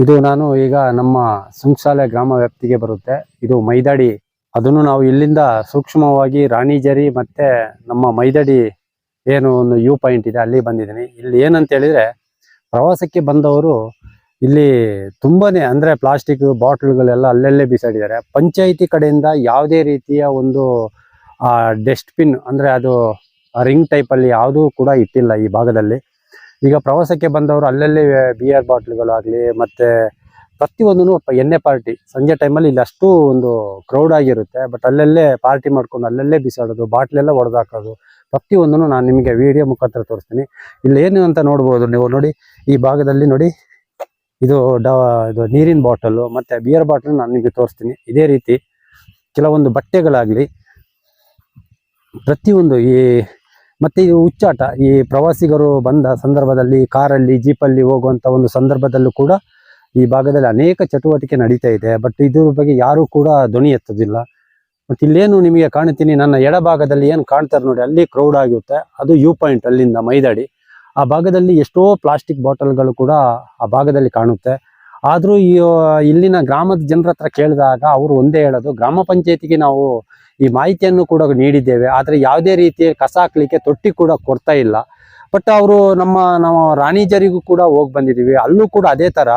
ಇದು ನಾನು ಈಗ ನಮ್ಮ ಸುಂಕಸಾಲೆ ಗ್ರಾಮ ವ್ಯಾಪ್ತಿಗೆ ಬರುತ್ತೆ. ಇದು ಮೈದಾಡಿ. ಅದನ್ನು ನಾವು ಇಲ್ಲಿಂದ ಸೂಕ್ಷ್ಮವಾಗಿ ರಾಣಿಜರಿ ಮತ್ತೆ ನಮ್ಮ ಮೈದಾಡಿ ಏನು ಒಂದು ವ್ಯೂ ಪಾಯಿಂಟ್ ಇದೆ ಅಲ್ಲಿ ಬಂದಿದ್ದೀನಿ. ಇಲ್ಲಿ ಏನಂತ ಹೇಳಿದ್ರೆ ಪ್ರವಾಸಕ್ಕೆ ಬಂದವರು ಇಲ್ಲಿ ತುಂಬಾನೇ ಅಂದ್ರೆ ಪ್ಲಾಸ್ಟಿಕ್ ಬಾಟ್ಲ್ಗಳೆಲ್ಲ ಅಲ್ಲಲ್ಲೇ ಬಿಸಾಡಿದ್ದಾರೆ. ಪಂಚಾಯಿತಿ ಕಡೆಯಿಂದ ಯಾವುದೇ ರೀತಿಯ ಒಂದು ಡಸ್ಟ್ಬಿನ್ ಅಂದ್ರೆ ಅದು ರಿಂಗ್ ಟೈಪ್ ಅಲ್ಲಿ ಯಾವುದೂ ಕೂಡ ಇಟ್ಟಿಲ್ಲ ಈ ಭಾಗದಲ್ಲಿ. ಈಗ ಪ್ರವಾಸಕ್ಕೆ ಬಂದವರು ಅಲ್ಲಲ್ಲೇ ಬಿಯರ್ ಬಾಟ್ಲ್ಗಳಾಗಲಿ ಮತ್ತೆ ಪ್ರತಿಯೊಂದೂ ಎಣ್ಣೆ ಪಾರ್ಟಿ ಸಂಜೆ ಟೈಮಲ್ಲಿ ಇಲ್ಲಿ ಅಷ್ಟು ಒಂದು ಕ್ರೌಡ್ ಆಗಿರುತ್ತೆ. ಬಟ್ ಅಲ್ಲಲ್ಲೇ ಪಾರ್ಟಿ ಮಾಡ್ಕೊಂಡು ಅಲ್ಲಲ್ಲೇ ಬಿಸಾಡೋದು, ಬಾಟ್ಲೆಲ್ಲ ಹೊಡೆದಾಕೋದು, ಪ್ರತಿಯೊಂದನ್ನು ನಾನು ನಿಮಗೆ ವಿಡಿಯೋ ಮುಖಾಂತರ ತೋರಿಸ್ತೀನಿ. ಇಲ್ಲಿ ಏನು ಅಂತ ನೋಡ್ಬೋದು ನೀವು. ನೋಡಿ ಈ ಭಾಗದಲ್ಲಿ ನೋಡಿ, ಇದು ನೀರಿನ ಬಾಟಲು ಮತ್ತೆ ಬಿಯರ್ ಬಾಟಲ್ ನಾನು ನಿಮಗೆ ತೋರಿಸ್ತೀನಿ. ಇದೇ ರೀತಿ ಕೆಲವೊಂದು ಬಟ್ಟೆಗಳಾಗಲಿ ಪ್ರತಿಯೊಂದು ಮತ್ತೆ ಇದು ಹುಚ್ಚಾಟ. ಈ ಪ್ರವಾಸಿಗರು ಬಂದ ಸಂದರ್ಭದಲ್ಲಿ ಕಾರಲ್ಲಿ ಜೀಪಲ್ಲಿ ಹೋಗುವಂತ ಒಂದು ಸಂದರ್ಭದಲ್ಲೂ ಕೂಡ ಈ ಭಾಗದಲ್ಲಿ ಅನೇಕ ಚಟುವಟಿಕೆ ನಡೀತಾ ಇದೆ. ಬಟ್ ಇದ್ರ ಬಗ್ಗೆ ಯಾರು ಕೂಡ ಧ್ವನಿ ಎತ್ತೋದಿಲ್ಲ. ಮತ್ತೆ ಇಲ್ಲೇನು ನಿಮಗೆ ಕಾಣ್ತೀನಿ, ನನ್ನ ಎಡಭಾಗದಲ್ಲಿ ಏನು ಕಾಣ್ತಾರೆ ನೋಡಿ, ಅಲ್ಲಿ ಕ್ರೌಡ್ ಆಗಿರುತ್ತೆ. ಅದು ವ್ಯೂ ಪಾಯಿಂಟ್ ಅಲ್ಲಿಂದ ಮೈದಾಡಿ. ಆ ಭಾಗದಲ್ಲಿ ಎಷ್ಟೋ ಪ್ಲಾಸ್ಟಿಕ್ ಬಾಟಲ್ಗಳು ಕೂಡ ಆ ಭಾಗದಲ್ಲಿ ಕಾಣುತ್ತೆ. ಆದ್ರೂ ಇಲ್ಲಿನ ಗ್ರಾಮದ ಜನರ ಹತ್ರ ಕೇಳಿದಾಗ ಅವರು ಒಂದೇ ಹೇಳೋದು, ಗ್ರಾಮ ಪಂಚಾಯತಿಗೆ ನಾವು ಈ ಮಾಹಿತಿಯನ್ನು ಕೂಡ ನೀಡಿದ್ದೇವೆ, ಆದ್ರೆ ಯಾವುದೇ ರೀತಿಯ ಕಸ ಹಾಕ್ಲಿಕ್ಕೆ ತೊಟ್ಟಿ ಕೂಡ ಕೊಡ್ತಾ ಇಲ್ಲ. ಬಟ್ ಅವರು ನಾವು ರಾಣಿಜರಿಗೂ ಕೂಡ ಹೋಗಿ ಬಂದಿದ್ದೀವಿ, ಅಲ್ಲೂ ಕೂಡ ಅದೇ ತರ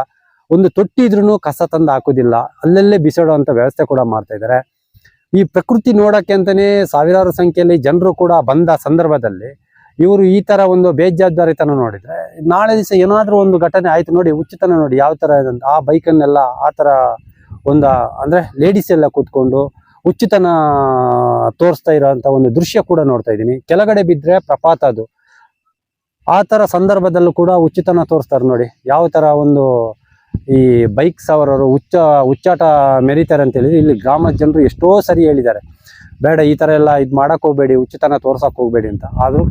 ಒಂದು ತೊಟ್ಟಿ ಇದ್ರೂ ಕಸ ತಂದು ಹಾಕೋದಿಲ್ಲ, ಅಲ್ಲಲ್ಲೇ ಬಿಸಾಡುವಂತ ವ್ಯವಸ್ಥೆ ಕೂಡ ಮಾಡ್ತಾ ಇದ್ದಾರೆ. ಈ ಪ್ರಕೃತಿ ನೋಡಕ್ಕೆ ಅಂತಾನೆ ಸಾವಿರಾರು ಸಂಖ್ಯೆಯಲ್ಲಿ ಜನರು ಕೂಡ ಬಂದ ಸಂದರ್ಭದಲ್ಲಿ ಇವರು ಈ ತರ ಒಂದು ಬೇಜವಾಬ್ದಾರಿತನ ನೋಡಿದ್ರೆ ನಾಳೆ ದಿವಸ ಏನಾದ್ರೂ ಒಂದು ಘಟನೆ ಆಯ್ತು ನೋಡಿ, ಉಚಿತನ ನೋಡಿ ಯಾವ ತರ ಇದೆ ಅಂತ. ಆ ಬೈಕನ್ನೆಲ್ಲ ಆ ತರ ಅಂದ್ರೆ ಲೇಡೀಸ್ ಎಲ್ಲ ಕೂತ್ಕೊಂಡು ಉಚಿತನ ತೋರಿಸ್ತಾ ಇರೋಂತ ಒಂದು ದೃಶ್ಯ ಕೂಡ ನೋಡ್ತಾ ಇದ್ದೀನಿ. ಕೆಳಗಡೆ ಬಿದ್ರೆ ಪ್ರಪಾತ ಅದು. ಆ ತರ ಸಂದರ್ಭದಲ್ಲೂ ಕೂಡ ಉಚಿತನ ತೋರಿಸ್ತಾರೆ ನೋಡಿ. ಯಾವ ತರ ಒಂದು ಈ ಬೈಕ್ ಸವಾರರು ಹುಚ್ಚಾಟ ಮೆರೀತಾರೆ ಅಂತ ಹೇಳಿ ಇಲ್ಲಿ ಗ್ರಾಮದ ಜನರು ಎಷ್ಟೋ ಸರಿ ಹೇಳಿದ್ದಾರೆ, ಬೇಡ ಈ ತರ ಎಲ್ಲ ಇದು ಮಾಡಕ್ ಹೋಗ್ಬೇಡಿ, ಉಚಿತನ ತೋರ್ಸಕ್ ಹೋಗ್ಬೇಡಿ ಅಂತ. ಆದ್ರೂ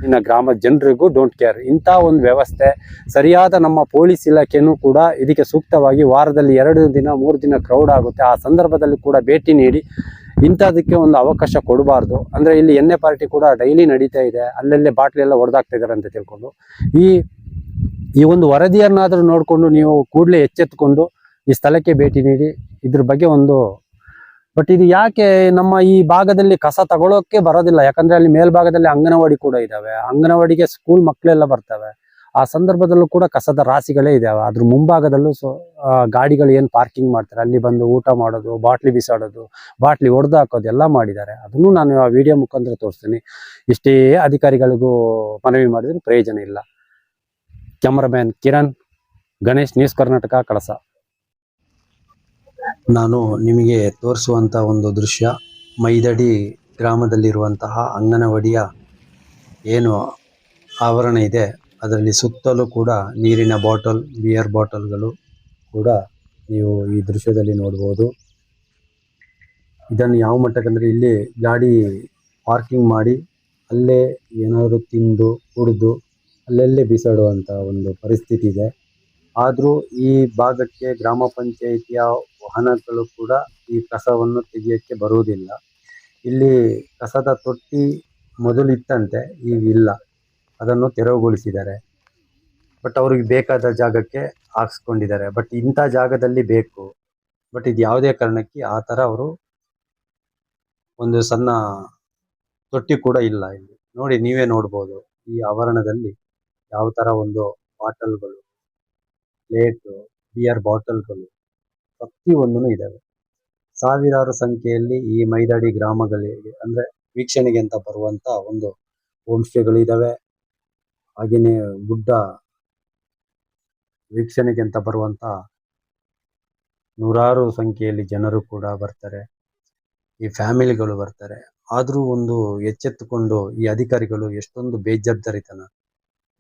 ಇನ್ನ ಗ್ರಾಮದ ಜನರಿಗೂ ಡೋಂಟ್ ಕೇರ್. ಇಂಥ ಒಂದು ವ್ಯವಸ್ಥೆ ಸರಿಯಾದ ನಮ್ಮ ಪೊಲೀಸ್ ಇಲಾಖೆನೂ ಕೂಡ ಇದಕ್ಕೆ ಸೂಕ್ತವಾಗಿ ವಾರದಲ್ಲಿ 2 ದಿನ 3 ದಿನ ಕ್ರೌಡ್ ಆಗುತ್ತೆ, ಆ ಸಂದರ್ಭದಲ್ಲಿ ಕೂಡ ಭೇಟಿ ನೀಡಿ ಇಂಥದಕ್ಕೆ ಒಂದು ಅವಕಾಶ ಕೊಡಬಾರ್ದು. ಅಂದ್ರೆ ಇಲ್ಲಿ ಎಣ್ಣೆ ಪಾರ್ಟಿ ಕೂಡ ಡೈಲಿ ನಡೀತಾ ಇದೆ, ಅಲ್ಲಲ್ಲೇ ಬಾಟ್ಲಿ ಎಲ್ಲ ಹೊಡೆದಾಕ್ತಾ ಇದ್ದಾರೆ ಅಂತ ತಿಳ್ಕೊಂಡು ಈ ಒಂದು ವರದಿಯನ್ನಾದ್ರೂ ನೋಡಿಕೊಂಡು ನೀವು ಕೂಡಲೇ ಎಚ್ಚೆತ್ತುಕೊಂಡು ಈ ಸ್ಥಳಕ್ಕೆ ಭೇಟಿ ನೀಡಿ ಇದ್ರ ಬಗ್ಗೆ ಒಂದು. ಬಟ್ ಇದು ಯಾಕೆ ನಮ್ಮ ಈ ಭಾಗದಲ್ಲಿ ಕಸ ತಗೊಳ್ಳೋಕೆ ಬರೋದಿಲ್ಲ? ಯಾಕಂದ್ರೆ ಅಲ್ಲಿ ಮೇಲ್ಭಾಗದಲ್ಲಿ ಅಂಗನವಾಡಿ ಕೂಡ ಇದಾವೆ, ಅಂಗನವಾಡಿಗೆ ಸ್ಕೂಲ್ ಮಕ್ಕಳೆಲ್ಲ ಬರ್ತವೆ. ಆ ಸಂದರ್ಭದಲ್ಲೂ ಕೂಡ ಕಸದ ರಾಶಿಗಳೇ ಇದಾವೆ. ಅದ್ರ ಮುಂಭಾಗದಲ್ಲೂ ಗಾಡಿಗಳು ಏನು ಪಾರ್ಕಿಂಗ್ ಮಾಡ್ತಾರೆ ಅಲ್ಲಿ ಬಂದು ಊಟ ಮಾಡೋದು, ಬಾಟ್ಲಿ ಬಿಸಾಡೋದು, ಬಾಟ್ಲಿ ಹೊಡೆದು ಹಾಕೋದು ಎಲ್ಲ ಮಾಡಿದ್ದಾರೆ. ಅದನ್ನು ನಾನು ಆ ವಿಡಿಯೋ ಮುಖಾಂತರ ತೋರಿಸ್ತೀನಿ. ಇಷ್ಟೇ ಅಧಿಕಾರಿಗಳಿಗೂ ಮನವಿ ಮಾಡಿದ್ರೆ ಪ್ರಯೋಜನ ಇಲ್ಲ. ಕ್ಯಾಮರಾಮ್ಯಾನ್ ಕಿರಣ್, ಗಣೇಶ್, ನ್ಯೂಸ್ ಕರ್ನಾಟಕ, ಕಳಸ. ನಾನು ನಿಮಗೆ ತೋರಿಸುವಂತ ಒಂದು ದೃಶ್ಯ ಮೈದಡಿ ಗ್ರಾಮದಲ್ಲಿರುವಂತಹ ಅಂಗನವಾಡಿಯ ಏನು ಆವರಣ ಇದೆ, ಅದರಲ್ಲಿ ಸುತ್ತಲೂ ಕೂಡ ನೀರಿನ ಬಾಟಲ್, ಬಿಯರ್ ಬಾಟಲ್ಗಳು ಕೂಡ ನೀವು ಈ ದೃಶ್ಯದಲ್ಲಿ ನೋಡಬಹುದು. ಇದನ್ನು ಯಾವ ಮಟ್ಟಕ್ಕಂದ್ರೆ ಇಲ್ಲಿ ಗಾಡಿ ಪಾರ್ಕಿಂಗ್ ಮಾಡಿ ಅಲ್ಲೇ ಏನಾದರೂ ತಿಂದು ಕುಡಿದು ಅಲ್ಲಲ್ಲೇ ಬಿಸಾಡುವಂತ ಒಂದು ಪರಿಸ್ಥಿತಿ ಇದೆ. ಆದ್ರೂ ಈ ಭಾಗಕ್ಕೆ ಗ್ರಾಮ ಪಂಚಾಯಿತಿಯ ವಾಹನಗಳು ಕೂಡ ಈ ಕಸವನ್ನು ತೆಗೆಯಕ್ಕೆ ಬರುವುದಿಲ್ಲ. ಇಲ್ಲಿ ಕಸದ ತೊಟ್ಟಿ ಮೊದಲು ಇತ್ತಂತೆ, ಈಗ ಇಲ್ಲ, ಅದನ್ನು ತೆರವುಗೊಳಿಸಿದ್ದಾರೆ. ಬಟ್ ಅವ್ರಿಗೆ ಬೇಕಾದ ಜಾಗಕ್ಕೆ ಹಾಕ್ಸ್ಕೊಂಡಿದ್ದಾರೆ. ಬಟ್ ಇಂಥ ಜಾಗದಲ್ಲಿ ಬೇಕು, ಬಟ್ ಇದು ಯಾವುದೇ ಕಾರಣಕ್ಕೆ ಆ ತರ ಅವರು ಒಂದು ಸಣ್ಣ ತೊಟ್ಟಿ ಕೂಡ ಇಲ್ಲ ಇಲ್ಲಿ. ನೋಡಿ, ನೀವೇ ನೋಡ್ಬೋದು ಈ ಆವರಣದಲ್ಲಿ ಯಾವ ತರ ಒಂದು ಬಾಟಲ್ಗಳು, ಪ್ಲೇಟು, ಬಿಯರ್ ಬಾಟಲ್ಗಳು ಪ್ರತಿಯೊಂದೂ ಇದಾವೆ. ಸಾವಿರಾರು ಸಂಖ್ಯೆಯಲ್ಲಿ ಈ ಮೈದಾಡಿ ಗ್ರಾಮಗಳಿಗೆ ಅಂದ್ರೆ ವೀಕ್ಷಣೆಗೆ ಅಂತ ಬರುವಂತ ಒಂದು ಹೋಮ್ ಸ್ಟೇಗಳು ಇದಾವೆ. ಹಾಗೇನೆ ಗುಡ್ಡ ವೀಕ್ಷಣೆಗೆ ಅಂತ ಬರುವಂತ ನೂರಾರು ಸಂಖ್ಯೆಯಲ್ಲಿ ಜನರು ಕೂಡ ಬರ್ತಾರೆ, ಈ ಫ್ಯಾಮಿಲಿಗಳು ಬರ್ತಾರೆ. ಆದ್ರೂ ಒಂದು ಎಚ್ಚೆತ್ತುಕೊಂಡು ಈ ಅಧಿಕಾರಿಗಳು ಎಷ್ಟೊಂದು ಬೇಜವಾಬ್ದಾರಿತನ.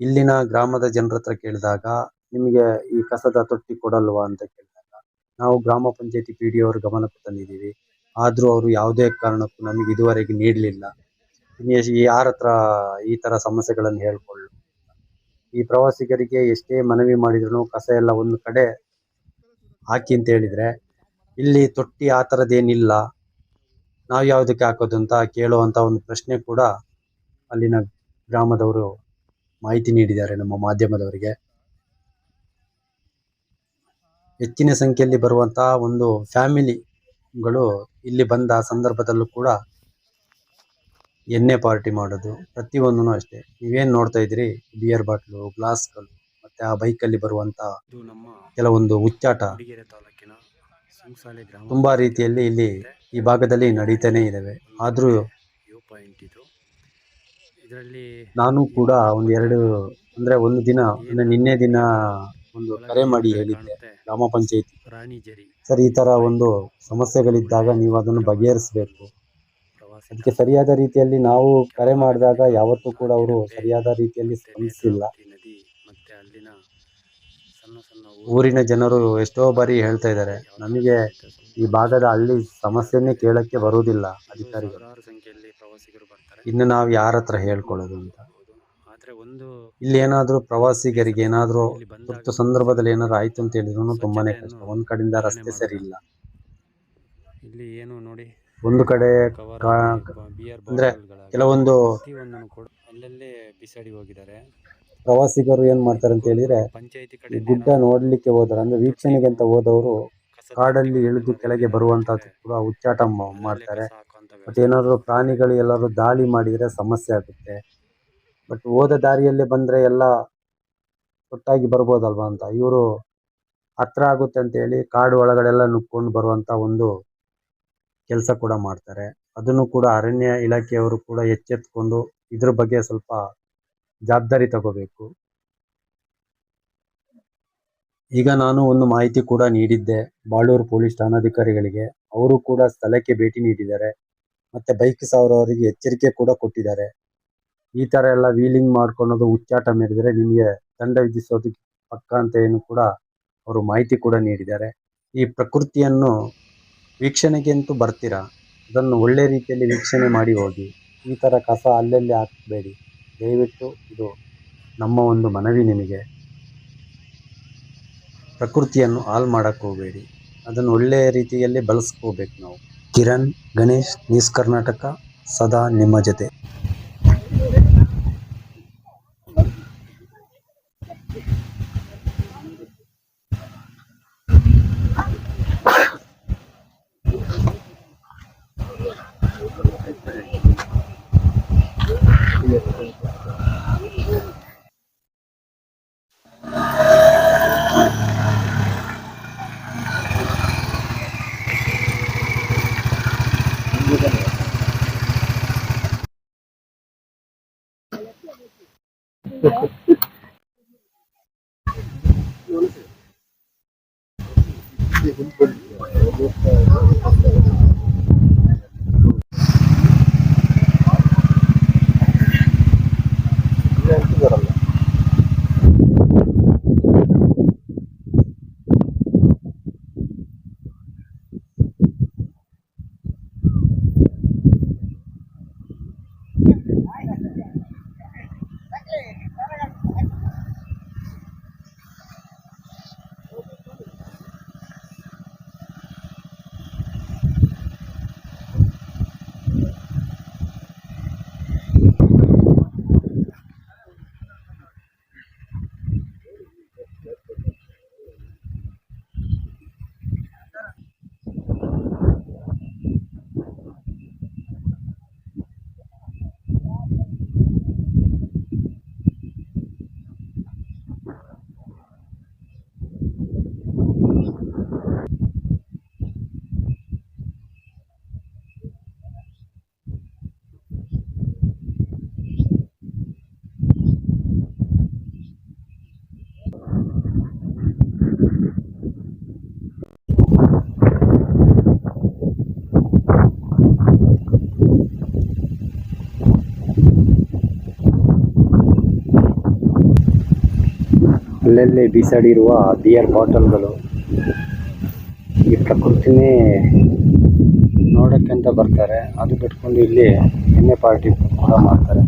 ಇಲ್ಲಿನ ಗ್ರಾಮದ ಜನರ ಹತ್ರ ಕೇಳಿದಾಗ ನಿಮಗೆ ಈ ಕಸದ ತೊಟ್ಟಿ ಕೊಡಲ್ವಾ ಅಂತ ಕೇಳಿದಾಗ ನಾವು ಗ್ರಾಮ ಪಂಚಾಯತಿ PDO ಅವ್ರ ಗಮನಕ್ಕೆ ತಂದಿದ್ದೀವಿ, ಆದ್ರೂ ಅವರು ಯಾವುದೇ ಕಾರಣಕ್ಕೂ ನಮಗೆ ಇದುವರೆಗೆ ನೀಡಲಿಲ್ಲ. ಯಾರ ಹತ್ರ ಈ ತರ ಸಮಸ್ಯೆಗಳನ್ನು ಹೇಳ್ಕೊಳ್ಳ. ಈ ಪ್ರವಾಸಿಗರಿಗೆ ಎಷ್ಟೇ ಮನವಿ ಮಾಡಿದ್ರು ಕಸ ಎಲ್ಲ ಒಂದು ಕಡೆ ಹಾಕಿ ಅಂತ ಹೇಳಿದ್ರೆ ಇಲ್ಲಿ ತೊಟ್ಟಿ ಆ ಥರದ್ದೇನಿಲ್ಲ, ನಾವು ಯಾವುದಕ್ಕೆ ಹಾಕೋದು ಅಂತ ಕೇಳುವಂತ ಒಂದು ಪ್ರಶ್ನೆ ಕೂಡ ಅಲ್ಲಿನ ಗ್ರಾಮದವರು ಮಾಹಿತಿ ನೀಡಿದ್ದಾರೆ ನಮ್ಮ ಮಾಧ್ಯಮದವರಿಗೆ. ಹೆಚ್ಚಿನ ಸಂಖ್ಯೆಯಲ್ಲಿ ಬರುವಂತಹ ಒಂದು ಫ್ಯಾಮಿಲಿಗಳು ಇಲ್ಲಿ ಬಂದ ಸಂದರ್ಭದಲ್ಲೂ ಕೂಡ ಎಣ್ಣೆ ಪಾರ್ಟಿ ಮಾಡೋದು, ಪ್ರತಿಯೊಂದೂ ಅಷ್ಟೇ. ನೀವೇನ್ ನೋಡ್ತಾ ಇದ್ರಿ, ಬಿಯರ್ ಬಾಟ್ಲು, ಗ್ಲಾಸ್ಗಳು, ಮತ್ತೆ ಆ ಬೈಕಲ್ಲಿ ಬರುವಂತ ಕೆಲವೊಂದು ಹುಚ್ಚಾಟ ತುಂಬಾ ರೀತಿಯಲ್ಲಿ ಇಲ್ಲಿ ಈ ಭಾಗದಲ್ಲಿ ನಡೀತಾನೆ ಇದಾವೆ. ಆದ್ರೂ ನಾನು ಕೂಡ ಒಂದು ದಿನ ನಿನ್ನೆ ದಿನ ಒಂದು ಕರೆ ಮಾಡಿ ಹೇಳಿದ್ದೆ ಗ್ರಾಮ ಪಂಚಾಯತಿ ಸರ್, ಈ ತರ ಒಂದು ಸಮಸ್ಯೆಗಳಿದ್ದಾಗ ನೀವು ಅದನ್ನು ಬಗೆಹರಿಸಬೇಕು. ಅದಕ್ಕೆ ಸರಿಯಾದ ರೀತಿಯಲ್ಲಿ ನಾವು ಕರೆ ಮಾಡಿದಾಗ ಯಾವತ್ತೂ ಕೂಡ ಅವರು ಸರಿಯಾದ ರೀತಿಯಲ್ಲಿ ಸ್ಪಂದಿಸಿಲ್ಲ. ಊರಿನ ಜನರು ಎಷ್ಟೋ ಬಾರಿ ಹೇಳ್ತಾ ಇದ್ದಾರೆ, ನಮಗೆ ಈ ಭಾಗದ ಹಳ್ಳಿ ಸಮಸ್ಯೆನೇ ಕೇಳಕ್ಕೆ ಬರುವುದಿಲ್ಲ ಅಧಿಕಾರಿಗಳು, ಇನ್ನು ನಾವು ಯಾರ ಹತ್ರ ಹೇಳ್ಕೊಳ್ಳೋದು ಅಂತ. ಇಲ್ಲಿ ಏನಾದ್ರೂ ಪ್ರವಾಸಿಗರಿಗೆ ಏನಾದ್ರೂ ತುರ್ತು ಸಂದರ್ಭದಲ್ಲಿ ಏನಾದ್ರು ಆಯ್ತು ಅಂತ ಹೇಳಿದ್ರು ತುಂಬಾನೇ ಕಷ್ಟ. ಒಂದ್ ಕಡೆಯಿಂದ ರಸ್ತೆ ಸರಿ ಇಲ್ಲ, ಒಂದು ಕಡೆ ಅಂದ್ರೆ ಕೆಲವೊಂದು ಪ್ರವಾಸಿಗರು ಏನ್ ಮಾಡ್ತಾರೆ ಅಂತ ಹೇಳಿದ್ರೆ, ಈ ಗುಡ್ಡ ನೋಡ್ಲಿಕ್ಕೆ ಹೋದ್ರೆ ಅಂದ್ರೆ ವೀಕ್ಷಣೆಗೆ ಅಂತ ಹೋದವರು ಕಾಡಲ್ಲಿ ಇಳಿದು ಕೆಳಗೆ ಬರುವಂತದ್ದು ಕೂಡ ಹುಚ್ಚಾಟ ಮಾಡ್ತಾರೆ. ಬಟ್ ಏನಾದ್ರು ಪ್ರಾಣಿಗಳು ಎಲ್ಲಾದ್ರೂ ದಾಳಿ ಮಾಡಿದ್ರೆ ಸಮಸ್ಯೆ ಆಗುತ್ತೆ. ಬಟ್ ಹೋದ ದಾರಿಯಲ್ಲೇ ಬಂದ್ರೆ ಎಲ್ಲ ಒಟ್ಟಾಗಿ ಬರ್ಬೋದಲ್ವಾ ಅಂತ ಇವರು ಹತ್ರ ಆಗುತ್ತೆ ಅಂತ ಹೇಳಿ ಕಾಡು ಒಳಗಡೆ ಎಲ್ಲ ನುಗ್ಕೊಂಡು ಬರುವಂತ ಒಂದು ಕೆಲಸ ಕೂಡ ಮಾಡ್ತಾರೆ. ಅದನ್ನು ಕೂಡ ಅರಣ್ಯ ಇಲಾಖೆಯವರು ಕೂಡ ಎಚ್ಚೆತ್ಕೊಂಡು ಇದ್ರ ಬಗ್ಗೆ ಸ್ವಲ್ಪ ಜವಾಬ್ದಾರಿ ತಗೋಬೇಕು. ಈಗ ನಾನು ಒಂದು ಮಾಹಿತಿ ಕೂಡ ನೀಡಿದ್ದೆ ಬಾಳೂರು ಪೊಲೀಸ್ ಠಾಣಾಧಿಕಾರಿಗಳಿಗೆ. ಅವರು ಕೂಡ ಸ್ಥಳಕ್ಕೆ ಭೇಟಿ ನೀಡಿದ್ದಾರೆ, ಮತ್ತೆ ಬೈಕ್ ಸವಾರರಿಗೆ ಎಚ್ಚರಿಕೆ ಕೂಡ ಕೊಟ್ಟಿದ್ದಾರೆ. ಈ ತರ ಎಲ್ಲ ವೀಲಿಂಗ್ ಮಾಡ್ಕೊಳ್ಳೋದು, ಹುಚ್ಚಾಟ ಮೆರೆದರೆ ನಿಮಗೆ ದಂಡ ವಿಧಿಸೋದು ಪಕ್ಕ ಅಂತ ಏನು ಕೂಡ ಅವರು ಮಾಹಿತಿ ಕೂಡ ನೀಡಿದ್ದಾರೆ. ಈ ಪ್ರಕೃತಿಯನ್ನು ವೀಕ್ಷಣೆಗೆ ಅಂತೂ ಬರ್ತೀರಾ, ಅದನ್ನು ಒಳ್ಳೆ ರೀತಿಯಲ್ಲಿ ವೀಕ್ಷಣೆ ಮಾಡಿ ಹೋಗಿ. ಈ ತರ ಕಸ ಅಲ್ಲಲ್ಲಿ ಹಾಕಬೇಡಿ ದಯವಿಟ್ಟು, ಇದು ನಮ್ಮ ಒಂದು ಮನವಿ ನಿಮಗೆ. ಪ್ರಕೃತಿಯನ್ನು ಹಾಳು ಮಾಡಕ್ಕೆ ಹೋಗಬೇಡಿ, ಅದನ್ನು ಒಳ್ಳೆಯ ರೀತಿಯಲ್ಲಿ ಬಳಸ್ಕೋಬೇಕು ನಾವು. ಕಿರಣ್ ಗಣೇಶ್, ನ್ಯೂಸ್ ಕರ್ನಾಟಕ, ಸದಾ ನಿಮ್ಮ ಜೊತೆ. ಅಲ್ಲಲ್ಲಿ ಬೀಸಾಡಿರುವ ಬಿಯರ್ ಬಾಟಲ್ಗಳು ಈ ಪ್ರಕೃತಿನೇ ನೋಡೋಕ್ಕೆ ಅಂತ ಬರ್ತಾರೆ. ಅದು ಬಿಟ್ಕೊಂಡು ಇಲ್ಲಿ ಎಣ್ಣೆ ಪಾರ್ಟಿ ಕೂಡ ಮಾಡ್ತಾರೆ.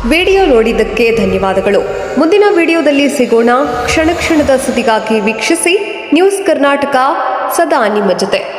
ವಿಡಿಯೋ ನೋಡಿದ್ದಕ್ಕೆ ಧನ್ಯವಾದಗಳು. ಮುಂದಿನ ವಿಡಿಯೋದಲ್ಲಿ ಸಿಗೋಣ. ಕ್ಷಣ ಕ್ಷಣದ ಸುದ್ದಿಗಾಗಿ ವೀಕ್ಷಿಸಿ ನ್ಯೂಸ್ ಕರ್ನಾಟಕ, ಸದಾ ನಿಮ್ಮ ಜೊತೆ.